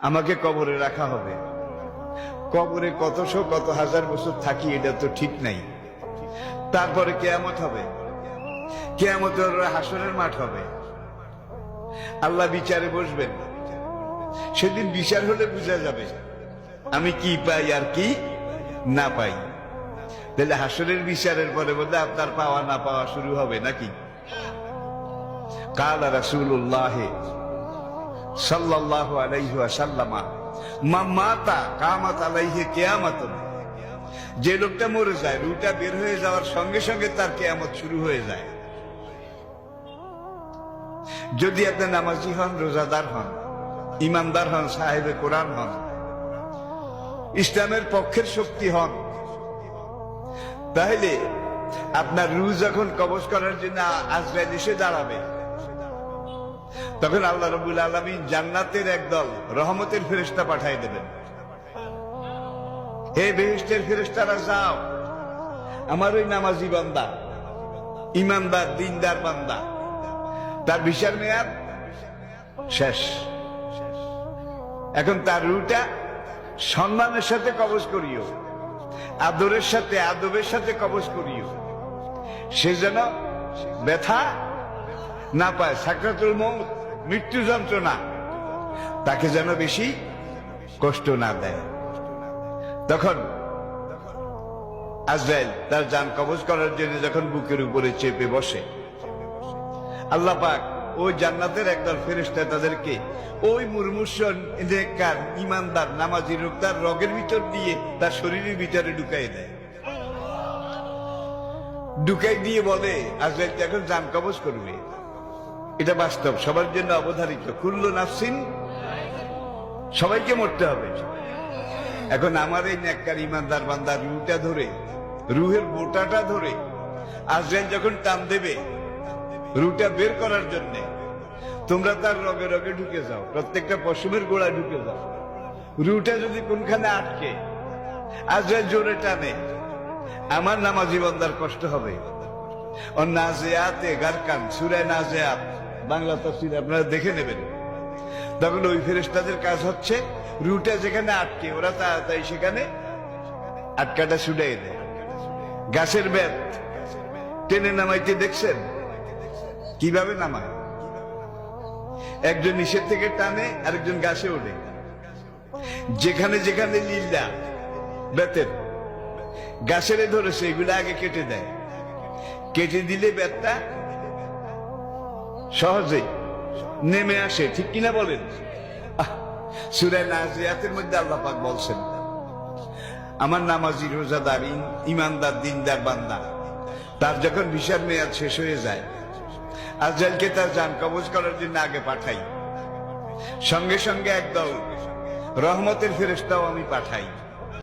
আমাকে কবরে রাখা হবে। কবরে কতশো কত হাজার বছর থাকি, এটা তো ঠিক নাই। তারপরে কেয়ামত হবে, কেয়ামতের হাসরের মাঠ হবে, আল্লাহ বিচারে বসবেন। সেদিন বিচার হলে বোঝা যাবে আমি কি পাই আর কি না পাই। তাহলে হাসরের বিচারের পরে বোধহয় আপনার পাওয়া না পাওয়া শুরু হবে নাকি? কালা রাসূলুল্লাহ সাল্লাল্লাহু আলাইহি ওয়াসাল্লাম মা মাতা কামাত আলাইহি কিয়ামাতুন। যে লোকটা মরে যায়, রুহটা বের হয়ে যাওয়ার সঙ্গে সঙ্গে তার কিয়ামত শুরু হয়ে যায়। যদি আপনি নামাজি হন, রোজাদার হন, ইমানদার হন, সাহেবে কোরআন হন, ইসলামের পক্ষের শক্তি হন, তাহলে আপনার রূহ যখন কবজ করার জন্য আজরাইল এসে দাঁড়াবে, তখন আল্লাহ রাব্বুল আলামিন জান্নাতের একদল রহমতের ফেরেশতা পাঠিয়ে দেবেন। হে বেহেশতের ফেরেশতারা, যাও, আমার ওই নামাজি বান্দা, ইমানদার, দিনদার বান্দা, তার বিচার মেয়াদ শেষ। এখন তার রূহটা সম্মানের সাথে কবজ করিও, আদরের সাথে, আদবের সাথে কবজ করিও, সে যেন ব্যথা না পায়। সাকরাতুল মউত, মৃত্যু যন্ত্রণা, তাকে যেন বেশি কষ্ট না দেয়। তখন আজরাইল তার জান কবজ করার জন্য যখন বুকের উপরে চেপে বসে, আল্লাহ পাক ওই জান্নাতের একদল ফেরেশতা তাদেরকে ওই মুরমুষ নেককার ইমানদার নামাজি লোক তার রগের ভিতর দিয়ে তার শরীরের ভিতরে ঢুকাই দেয়। ঢুকাই দিয়ে বলে, আজরাইল এখন জান কবজ করবে। এটা বাস্তব, সবার জন্য অবধারিত। কুল্লু নাফসিন, সবাইকে মরতে হবে। এখন আমার এই নেককার ইমানদার বান্দার রুহটা ধরে, রুহের বোটাটা ধরে আজরাইল যখন টান দেবে রুহটা বের করার জন্যে, তোমরা তার রগে রগে ঢুকে যাও, প্রত্যেকটা পশমের গোড়ায় ঢুকে যাও। রুহটা যদি কোনখানে আটকে আজরাইল জোরে টানে, আমার নামাজি বান্দার কষ্ট হবে। ও নাজিয়াতে গারকান, সূরা নাজিয়াত বাংলা তাফসীর আপনারা দেখে নেবেন। তখন ওই ফেরেশতাদের কাজ হচ্ছে রুহটা যেখানে আটকে, ওরা তাড়াতাড়ি সেখানে আটকাটা ছুটাই দেয়। গাছের বেত টেনে নামাইতে দেখছেন কিভাবে নামায়? একজন নিচের থেকে টানে, আরেকজন গাছে ওঠে। যেখানে যেখানে লীলা বেতের গাছের ধরেছে, এগুলো আগে কেটে দেয়। কেটে দিলে বেতটা সহজে নেমে আসে, ঠিক কিনা বলেন? সূরা নাজিয়াতের মধ্যে আল্লাহ পাক বলছেন, আমার নামাজি, রোজাদার, ইমানদার, দিনদার বান্দা, তার যখন বিচার মেয়াদ শেষ হয়ে যায়, আজরাইলকে তার জান কবজ করার জন্য আগে পাঠাই, সঙ্গে সঙ্গে একদল রহমতের ফেরেশতাও আমি পাঠাই।